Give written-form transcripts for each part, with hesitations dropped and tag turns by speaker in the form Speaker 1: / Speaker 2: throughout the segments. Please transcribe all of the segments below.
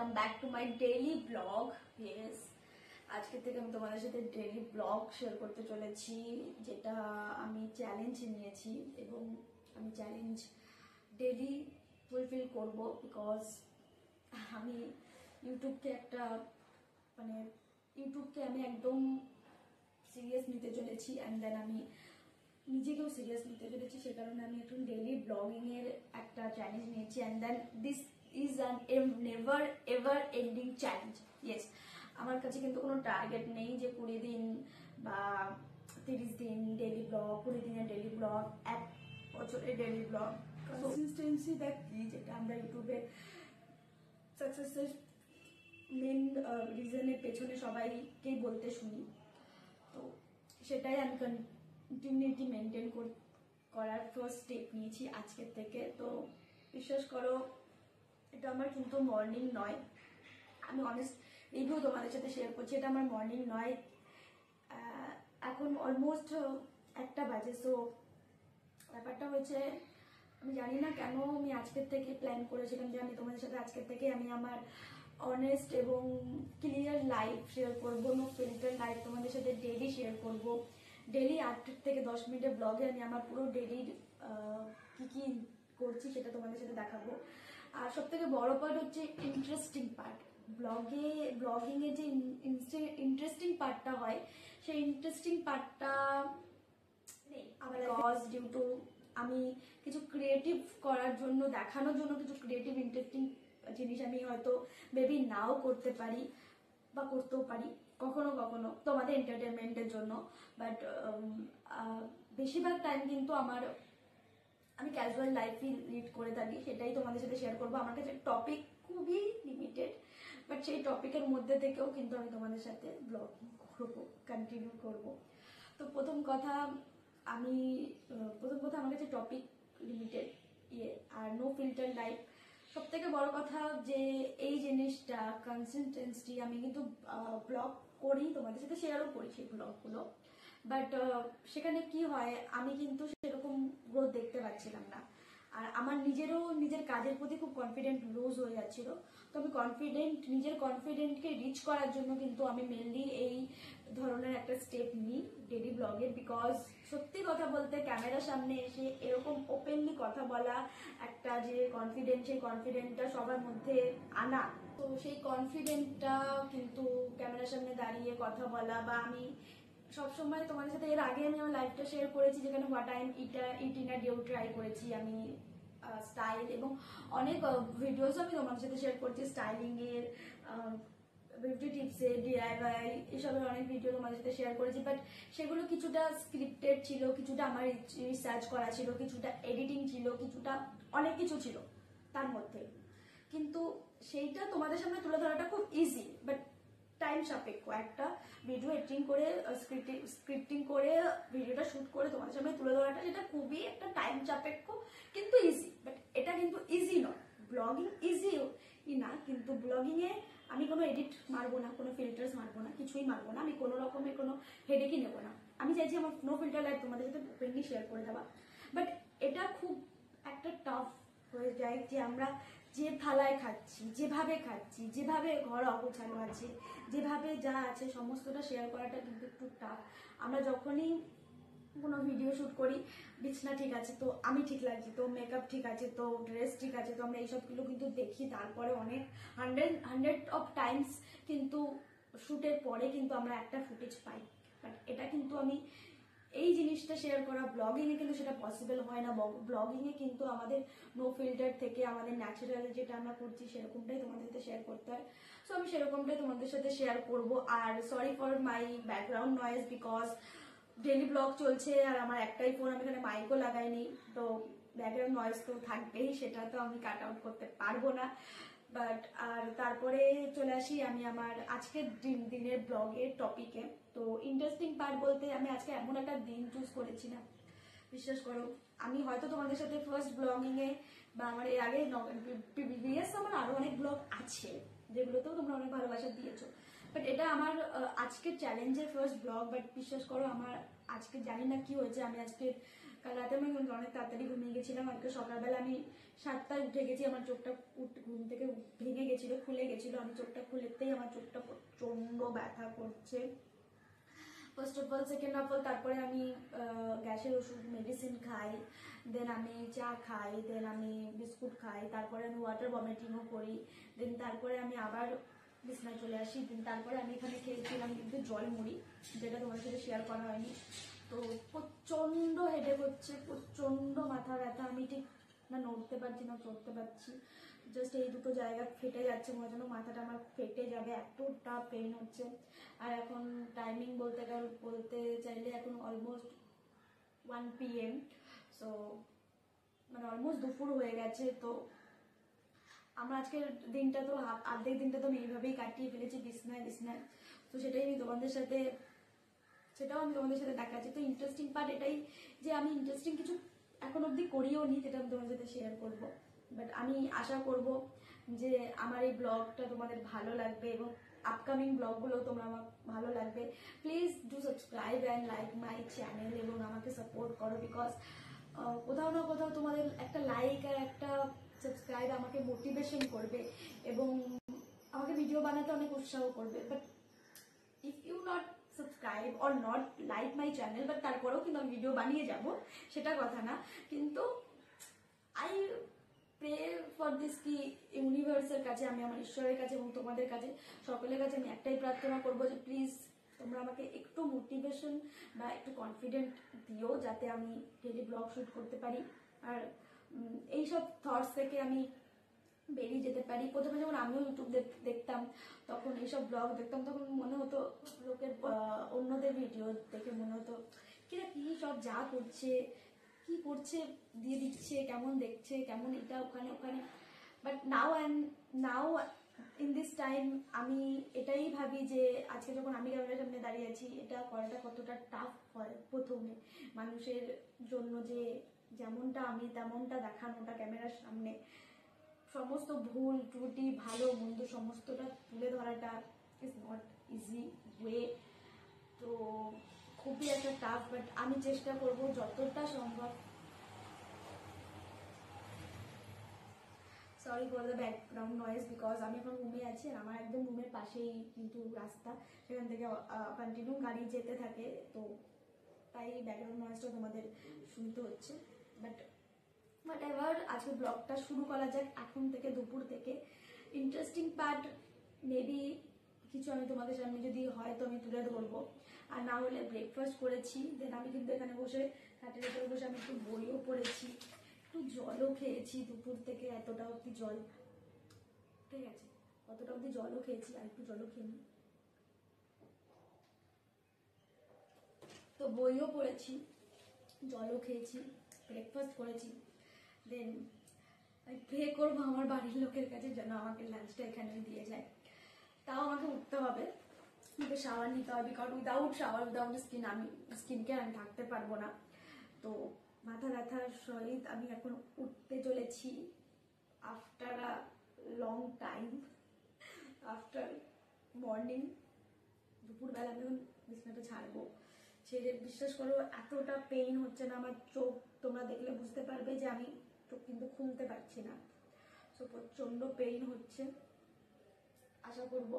Speaker 1: Welcome back to my daily blog. Yes, আজকে থেকে আমি তোমাদের সাথে ডেইলি ব্লগ শেয়ার করতে চলেছি, যেটা আমি চ্যালেঞ্জ নিয়েছি এবং আমি চ্যালেঞ্জ ডেইলি ফুলফিল করব। বিকজ আমি ইউটিউবকে আমি একদম সিরিয়াস নিতে চলেছি, অ্যান্ড দেন আমি নিজেকেও সিরিয়াস নিতে চলেছি। সে কারণে আমি এখন ডেইলি ব্লগিং এর একটা চ্যালেঞ্জ নিয়েছি, and then this is an never ever ending challenge. Yes, আমার কাছে কিন্তু কোনো টার্গেট নেই যে 20 দিন বা 30 দিন ডেইলি ব্লগ, 20 দিনের ডেইলি ব্লগ, 1 বছরের ডেইলি ব্লগ। কনসিস্টেন্সি দ্যাট কি, যেটা আমরা ইউটিউবে সাকসেসের মেন রিজনের পেছনে সবাইকেই বলতে শুনি, তো সেটাই আমি কন্টিনিউটি মেনটেন করার ফার্স্ট স্টেপ নিয়েছি আজকের থেকে। তো বিশ্বাস করো, এটা আমার কিন্তু মর্নিং নয়, আমি অনেস্ট রিভিউ তোমাদের সাথে শেয়ার করছি, এটা আমার মর্নিং নয়। এখন অলমোস্ট 1টা বাজে। সো ব্যাপারটা হয়েছে, আমি জানি না কেন আমি আজকের থেকে প্ল্যান করেছিলাম যে আমি তোমাদের সাথে আজকের থেকে আমি আমার অনেস্ট এবং ক্লিয়ার লাইফ শেয়ার করবো, নো ফিল্টার লাইফ তোমাদের সাথে ডেইলি শেয়ার করব। ডেইলি 8 থেকে 10 মিনিটের ব্লগে আমি আমার পুরো ডেইলির কি কি করছি সেটা তোমাদের সাথে দেখাবো। আর সব থেকে বড় পার্ট হচ্ছে ইন্টারেস্টিং পার্ট। ব্লগিং এ যে ইন্টারেস্টিং পার্টটা হয়, সেই ইন্টারেস্টিং পার্টটা নেই আমার, কজ ডিউ টু আমি কিছু ক্রিয়েটিভ করার জন্য, দেখানোর জন্য কিছু ক্রিয়েটিভ ইন্টারেস্টিং জিনিস আমি হয়তো মেবি নাও করতে পারি বা করতেও পারি কখনো কখনো তোমাদের এন্টারটেনমেন্টের জন্য। বাট বেশিরভাগ টাইম কিন্তু আমি ক্যাজুয়াল লাইফই লিড করে থাকি, সেটাই তোমাদের সাথে শেয়ার করবো। আমার কাছে টপিক খুবই লিমিটেড, বাট সেই টপিকের মধ্যে থেকেও কিন্তু আমি তোমাদের সাথে ব্লগিং করবো, কন্টিনিউ করব। তো প্রথম কথা আমার কাছে টপিক লিমিটেড আর নো ফিল্টার লাইফ। সব থেকে বড় কথা যে এই জিনিসটা কনসিস্টেন্সি, আমি কিন্তু ব্লগ করি, তোমাদের সাথে শেয়ারও করি সেই ব্লগগুলো, বাট সেখানে কি হয়, আমি কিন্তু সেরকম গ্রোথ দেখতে পাচ্ছিলাম না। আর আমার নিজের কাজের প্রতি খুব কনফিডেন্ট লুজ হয়ে যাচ্ছিল। তো আমি নিজের কনফিডেন্টকে রিচ করার জন্য কিন্তু আমি মেনলি এই ধরনের একটা স্টেপ নিই ডেইলি ব্লগের। বিকজ সত্যি কথা বলতে, ক্যামেরার সামনে এসে এরকম ওপেনলি কথা বলা, একটা যে কনফিডেন্ট, সেই কনফিডেন্টটা সবার মধ্যে আনা, তো সেই কনফিডেন্টটা কিন্তু ক্যামেরার সামনে দাঁড়িয়ে কথা বলা, বা আমি সবসময় তোমাদের সাথে এর আগে আমি আমার লাইফটা শেয়ার করেছি, যেখানে what I am eating a dew try করেছি আমি, স্টাইল এবং অনেক ভিডিওস আমি তোমাদের সাথে শেয়ার করছি, স্টাইলিং এর, বিউটি টিপসের, ডিআইওয়াই, এসবের অনেক ভিডিও তোমাদের সাথে শেয়ার করেছি। বাট সেগুলো কিছুটা স্ক্রিপ্টেড ছিল, কিছুটা আমার রিসার্চ করা ছিল, কিছুটা এডিটিং ছিল, কিছুটা অনেক কিছু ছিল তার মধ্যে। কিন্তু সেইটা তোমাদের সামনে তুলে ধরাটা খুব ইজি, বাট টাইম সাপেক্ষ। একটা ভিডিও এডিটিং করে, স্ক্রিপ্টিং করে, ভিডিওটা শুট করে তোমাদের সামনে তুলে ধরাটা, যেটা খুবই একটা টাইম সাপেক্ষ কিন্তু ইজি। বাট এটা কিন্তু ইজি নয়, ব্লগিং ইজি না, কিন্তু ব্লগিং এ আমি কোনো এডিট মারবো না, কোনো ফিল্টার্স মারবো না, কিছুই মারবো না, আমি কোনো রকমের কোনো হেডেকই নেবো না। আমি চাইছি আমার নো ফিল্টার লাইফ তোমাদের সাথে ওপেনলি শেয়ার করে দেওয়া। বাট এটা খুব একটা টাফ হয়ে যায় যে আমরা যে থালায় খাচ্ছি, যেভাবে ঘর অগোছালো আছে, যেভাবে যা আছে সমস্তটা শেয়ার করাটা কিন্তু একটু টাফ। আমরা যখনই কোনো ভিডিও শুট করি, বিছনা ঠিক আছে তো, আমি ঠিক লাগছি তো, মেকআপ ঠিক আছে তো, ড্রেস ঠিক আছে তো, আমরা এইসবগুলো কিন্তু দেখি। তারপরে অনেক হান্ড্রেড অফ টাইমস কিন্তু শুটের পরে কিন্তু আমরা একটা ফুটেজ পাই। বাট এটা কিন্তু এই জিনিসটা শেয়ার করা ব্লগিং এ কিন্তু সেটা পসিবল হয় না। ব্লগিং এ কিন্তু আমাদের নো ফিল্টার থেকে আমাদের ন্যাচারাল যেটা আমরা করছি সেরকমটাই তোমাদের সাথে শেয়ার করতে হয়। সো আমি সেরকমটাই তোমাদের সাথে শেয়ার করব। আর sorry for my background noise, because daily blog চলছে আর আমার একটাই ফোন, আমি এখানে মাইকও লাগাইনি, তো ব্যাকগ্রাউন্ড নয়েজ তো থাকবেই, সেটা তো আমি কাট আউট করতে পারবো না। বাট আর তারপরে চলে আসি আমি আমার আজকের দিনের ব্লগের টপিকে। তো ইন্টারেস্টিং পার্ট বলতে, আমি আজকে এমন একটা দিন চুজ করেছি না, বিশ্বাস করো, আমি হয়তো তোমাদের সাথে ফার্স্ট ব্লগিং এ বা আমার এর আগে প্রিভিয়াস আমার আরো অনেক ব্লগ আছে যেগুলোতেও তোমরা অনেক ভালোবাসা দিয়েছো, বাট এটা আমার আজকের চ্যালেঞ্জের ফার্স্ট ব্লগ। বাট বিশ্বাস করো, আমার আজকে জানি না কি হয়েছে, আমি আজকে কাল রাতে আমি অনেক তাড়াতাড়ি ঘুমিয়ে গেছিলাম, আজকে সকালবেলা আমি 7টায় উঠে গেছি, আমার চোখটা ঘুম থেকে ভেঙে গেছিলো, খুলে গেছিলো, আমি চোখটা খুলেতেই আমার চোখটা প্রচণ্ড ব্যথা করছে first of all. Second of all তারপরে আমি গ্যাসের ওষুধ মেডিসিন খাই, দেন আমি চা খাই, দেন আমি বিস্কুট খাই, তারপরে আমি ওয়াটার ভমিটিংও করি, দেন তারপরে আমি আবার বিছনায় চলে আসি, দেন তারপরে আমি এখানে খেয়েছিলাম কিন্তু জল মুড়ি, যেটা তোমাদের সাথে শেয়ার করা হয়নি। তো প্রচণ্ড হেডেক হচ্ছে, প্রচণ্ড মাথা ব্যথা, আমি ঠিক না নড়তে পারছি না চড়তে পারছি, জাস্ট এই দুটো জায়গা ফেটে যাচ্ছে, মনে যেন মাথাটা আমার ফেটে যাবে, এতটা পেন হচ্ছে। আর এখন টাইমিং বলতে চাইলে এখন অলমোস্ট 1 PM, সো মানে অলমোস্ট দুপুর হয়ে গেছে। তো আমরা আজকের দিনটা তো অর্ধেক দিনটা তো আমি এইভাবেই কাটিয়ে ফেলেছি বিছনায়। তো সেটাও আমি তোমাদের সাথে দেখাচ্ছি। তো ইন্টারেস্টিং পার্ট এটাই যে আমি ইন্টারেস্টিং কিছু এখন অবধি করিও নি, যেটা আমি তোমাদের সাথে শেয়ার করবো। বাট আমি আশা করব যে আমার এই ব্লগটা তোমাদের ভালো লাগবে এবং আপকামিং ব্লগগুলো তোমরা আমার ভালো লাগবে। Please do subscribe and like my channel এবং আমাকে সাপোর্ট করো, বিকজ কোথাও না কোথাও তোমাদের একটা লাইক আর একটা সাবস্ক্রাইব আমাকে মোটিভেশন করবে এবং আমাকে ভিডিও বানাতে অনেক উৎসাহ করবে। But if you not subscribe or not like my channel, but তারপরেও কিন্তু আমি ভিডিও বানিয়ে যাব, সেটা কথা না, কিন্তু আই প্রে ফর দিস কি ইউনিভার্সের কাছে, আমি আমার ঈশ্বরের কাছে এবং তোমাদের কাছে সকলের কাছে আমি একটাই প্রার্থনা করবো যে প্লিজ তোমরা আমাকে একটু মোটিভেশন বা একটু কনফিডেন্ট দিও, যাতে আমি ডেলি ব্লগ শুট করতে পারি আর এইসব থটস থেকে আমি বেরিয়ে যেতে পারি। প্রথমে যখন আমিও ইউটিউব দেখতাম, তখন এইসব ব্লগ দেখতাম, তখন মনে হতো লোকের অন্যদের ভিডিও দেখে মনে হতো কিরা কি সব যা করছে, কি করছে দিয়ে দিচ্ছে, কেমন দেখছে, কেমন এটা ওখানে ওখানে। But now in this time আমি এটাই ভাবি যে আজকে যখন আমি ক্যামেরার সামনে দাঁড়িয়ে আছি, এটা করাটা কতটা টাফ হয় প্রথমে মানুষের জন্য, যে যেমনটা আমি তেমনটা দেখানোটা ক্যামেরার সামনে, সমস্ত ভুল ত্রুটি ভালো মন্দ সমস্তটা তুলে ধরাটা ইজ নট ইজি ওয়ে। তো খুবই একটা টাফ, বাট আমি চেষ্টা করব যতটা সম্ভব। Sorry for the background noise, because আমি এখন রুমে আছি আর আমার একদম রুমের পাশেই কিন্তু রাস্তা, সেখান থেকে কন্টিনিউ গাড়ি যেতে থাকে, তো তাই ব্যাকগ্রাউন্ড নয়েজটা তোমাদের শুনতে হচ্ছে। বাট এবার আজকে ব্লগটা শুরু করা যাক এখন থেকে, দুপুর থেকে। ইন্টারেস্টিং পার্ট মেবি কিছু আমি তোমাদের সামনে যদি হয় তো আমি তুলে ধরবো, আর না হলে ব্রেকফাস্ট করেছি, দেন আমি কিন্তু এখানে বসে খাটের উপরে বসে আমি একটু বইও পড়েছি, একটু জলও খেয়েছি, দুপুর থেকে এতটা অব্দি জল, ঠিক আছে অতটা অব্দি জলও খেয়েছি, আর একটু জলও খেয়ে নিই। তো বইও পড়েছি, জলও খেয়েছি, ব্রেকফাস্ট করেছি, দেন আমি প্রে করবো আমার বাড়ির লোকের কাছে যেন আমাকে লাঞ্চটা এখানে দিয়ে যায়। তাও আমাকে উঠতে হবে, আমাকে শাওয়ার নিতে হবে, কারণ without shower without skin care আমি থাকতে পারবো না। তো মাথা ব্যথার সহিত আমি এখন উঠতে চলেছি after a long time, after morning. দুপুরবেলা আমি এখন বিছানাটা ছাড়বো, ছেড়ে বিশ্বাস করো এতটা পেইন হচ্ছে না আমার, চোখ তোমরা দেখলে বুঝতে পারবে যে আমি চোখ কিন্তু খুলতে পারছি না, সো প্রচণ্ড পেইন হচ্ছে। আশা করব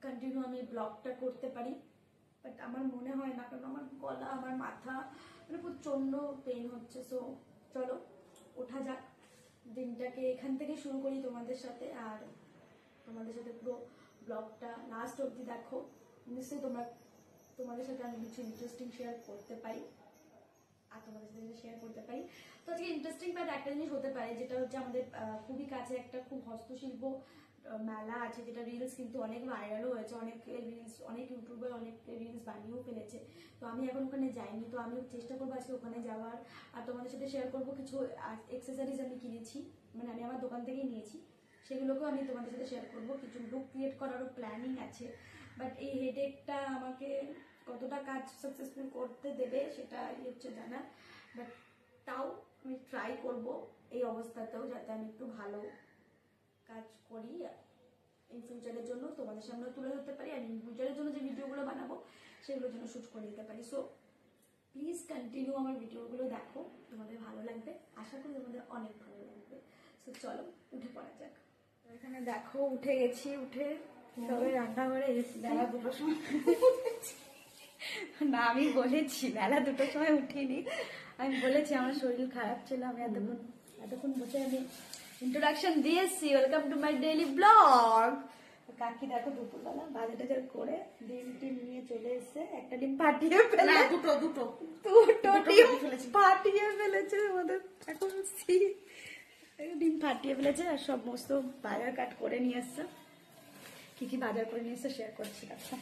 Speaker 1: কন্টিনিউ আমি ব্লগটা করতে পারি, বাট আমার মনে হয় না, কারণ আমার গলা আমার মাথা মানে প্রচণ্ড পেইন হচ্ছে। সো চলো ওঠা যাক, দিনটাকে এখান থেকে শুরু করি তোমাদের সাথে, আর তোমাদের সাথে পুরো ব্লগটা লাস্ট অবধি দেখো, নিশ্চয়ই তোমাদের সাথে আমি কিছু ইন্টারেস্টিং শেয়ার করতে পারি আর তোমাদের সাথে শেয়ার করতে পারি। তো আজকে ইন্টারেস্টিং পার্ট একটা জিনিস হতে পারে, যেটা হচ্ছে আমাদের খুবই কাছে একটা খুব হস্তশিল্প মেলা আছে, যেটা রিলস কিন্তু অনেক ভাইরালও হয়েছে, অনেক ইউটিউবার অনেক রিলস বানিয়েও ফেলেছে। তো আমি এখন ওখানে যাইনি, তো আমি চেষ্টা করবো আজকে ওখানে যাওয়ার, আর তোমাদের সাথে শেয়ার করবো কিছু এক্সেসরিজ আমি কিনেছি, মানে আমি আমার দোকান থেকেই নিয়েছি, সেগুলোকেও আমি তোমাদের সাথে শেয়ার করবো। কিছু লুক ক্রিয়েট করারও প্ল্যানিং আছে, বাট এই হেডেকটা আমাকে কতটা কাজ সাকসেসফুল করতে দেবে সেটা হচ্ছে জানা, বাট তাও আমি ট্রাই করব এই অবস্থাতেও যাতে আমি একটু ভালো কাজ করি ইন ফিউচারের জন্য তোমাদের সামনে তুলে ধরতে পারি, আর ইন ফিউচারের জন্য যে ভিডিওগুলো বানাবো সেগুলোর জন্য শুট করে নিতে পারি। সো কন্টিনিউ আমার ভিডিওগুলো দেখো, তোমাদের ভালো লাগবে, আশা করি তোমাদের অনেক ভালো লাগবে। তো চলো উঠে পড়া যাক। এখানে দেখো উঠে গেছি, উঠে সবাই রান্নাঘরে এসেছি বেলা 2টোর সময়। না আমি বলেছি বেলা 2টোর সময় উঠিনি, আমি বলেছি আমার শরীর খারাপ ছিল, আমি এতক্ষণ বসে আমি ইন্ট্রোডাকশন দিয়েছি, welcome to my daily blog. কাকি দেখো দুপুরবেলা বাজার টাজার করে ডিম নিয়ে চলে এসে একটা ডিম ফাটিয়ে ফেলে, দুটো ডিম ফাটিয়ে ফেলেছে ওদের, এখন ডিম ফাটিয়ে ফেলেছে আর সমস্ত বাজার কাট করে নিয়ে এসছে। কি কি বাজার করে নিয়ে এসছে শেয়ার করছি। দেখো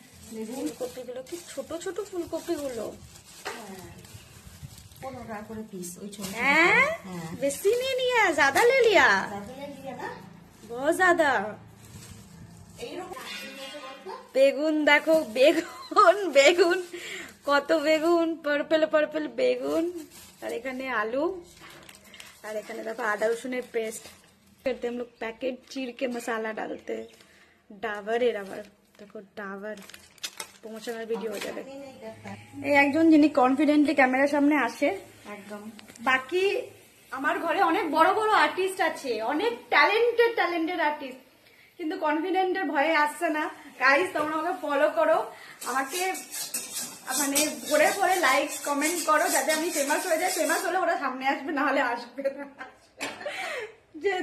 Speaker 1: ফুলকপিগুলো কি ছোট ছোট ফুলকপিগুলো,
Speaker 2: 15 টাকা করে পিস। ওই ছোট
Speaker 1: বেশি नहीं लिया, ज्यादा ले लिया, बहुत ज्यादा। বেগুন দেখো, বেগুন কত বেগুন, পার্পল বেগুন, আর এখানে আলু, আর এখানে দেখো আদা রসুনের পেস্ট करते हम लोग, पैकेट चीर के मसाला डालते, डाबर देखो डाबर প্রমোশনাল ভিডিও হয়ে যাবে। এই একজন যিনি কনফিডেন্টলি ক্যামেরার সামনে আসে একদম, বাকি আমার ঘরে অনেক বড় বড় আর্টিস্ট আছে, অনেক ট্যালেন্টেড আর্টিস্ট, কিন্তু কনফিডেন্টের ভয়ে আসছে না। গাইস তোমরা আমাকে ফলো করো, আমাকে মানে ভরে লাইক কমেন্ট করো যাতে আমি ফেমাস হয়ে যাই। ফেমাস হলে ওরা সামনে আসবে, না হলে আসবে না।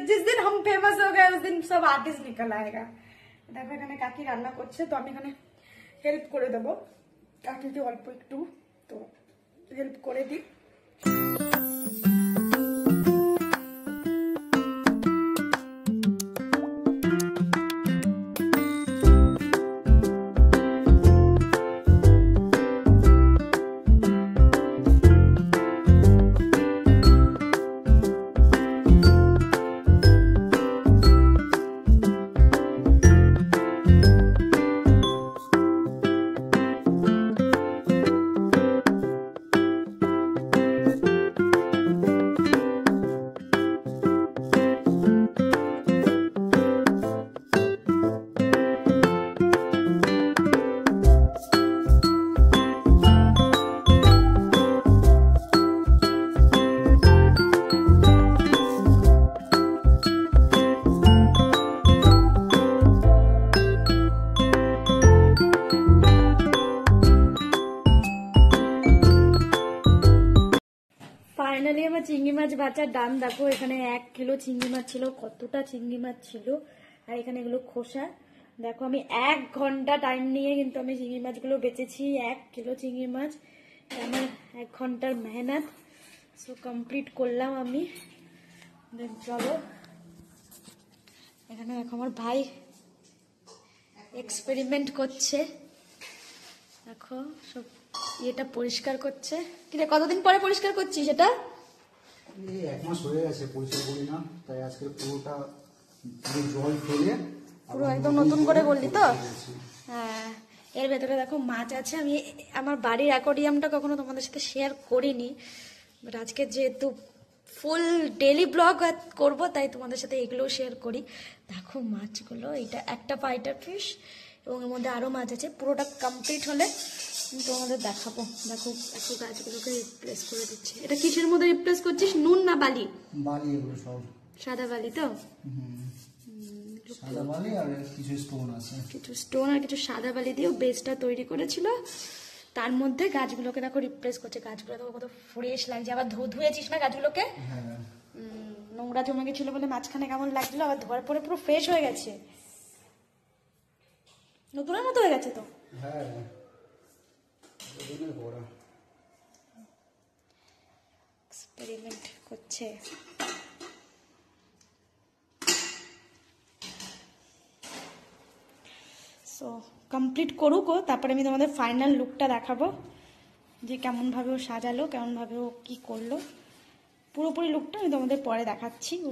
Speaker 1: जिस दिन हम फेमस हो गए उस दिन सब आर्टिस्ट निकल आएगा। দেখো এখানে কাকি রান্না করছে, তো আমি এখানে হেল্প করে দেবো কাকিকে অল্প একটু, তো হেল্প করে দিই। ফাইনালি আমার চিংড়ি মাছ বাঁচার ডান। দেখো এখানে 1 কিলো চিংড়ি মাছ ছিল, কতটা চিংড়ি মাছ ছিল, আর এখানে এগুলো খোসা। দেখো আমি 1 ঘন্টা টাইম নিয়ে কিন্তু আমি চিংড়ি মাছগুলো বেচেছি, 1 কিলো চিংড়ি মাছ, আমার 1 ঘন্টার মেহনত। সো কমপ্লিট করলাম আমি। চলো এখানে দেখো আমার ভাই এক্সপেরিমেন্ট করছে, দেখো সব এটা পরিষ্কার করছে। কিরে কতদিন পরে পরিষ্কার করছিস এটা?
Speaker 3: এই 1 মাস হয়ে গেছে পরিষ্কার করি না, তাই আজকে পুরোটা জল ফেলে
Speaker 1: পুরো একদম নতুন করে বললি তো। হ্যাঁ, এর ভেতরে দেখো মাছ আছে। আমি আমার বাড়ির অ্যাকোয়ারিয়ামটা কখনো তোমাদের সাথে শেয়ার করিনি, বাট আজকে যেহেতু ফুল ডেলি ব্লগ করব তাই তোমাদের সাথে এগুলোও শেয়ার করি। দেখো মাছগুলো, এটা একটা ফাইটার ফিশ এবং এর মধ্যে আরো মাছ আছে। পুরোটা কমপ্লিট হলে তোমাদের দেখাবো। দেখো একটু গাছগুলোকে রিপ্লেস করে দিচ্ছি। এটা কিসের মধ্যে রিপ্লেস করছিস, নুন না বালি?
Speaker 3: বালি, এগুলো সব
Speaker 1: সাদা বালি তো।
Speaker 3: সাদা বালি আর কিছু স্টোন আছে,
Speaker 1: কিছু স্টোন আর কিছু সাদা বালি দিয়ে বেসটা তৈরি করেছিল। তার মধ্যে গাছগুলোকে দেখো রিপ্লেস করছে। গাছগুলো দেখো কত ফ্রেশ লাগছে। আবার ধুয়েছিস না গাছগুলোকে?
Speaker 3: হ্যাঁ,
Speaker 1: নোংরা জমে গেছিল বলে মাঝখানে কেমন লাগছিল, আবার ধোয়ার পরে পুরো ফ্রেশ হয়ে গেছে, নতুনের মতো হয়ে গেছে তো।
Speaker 3: হ্যাঁ
Speaker 1: এক্সপেরিমেন্ট করছে। সো কমপ্লিট করুক ও, তারপরে আমি তোমাদের ফাইনাল লুকটা দেখাবো যে কেমন ভাবে ও সাজালো, কেমন ভাবে ও কি করলো। পুরোপুরি লুকটা আমি তোমাদের পরে দেখাচ্ছি। ও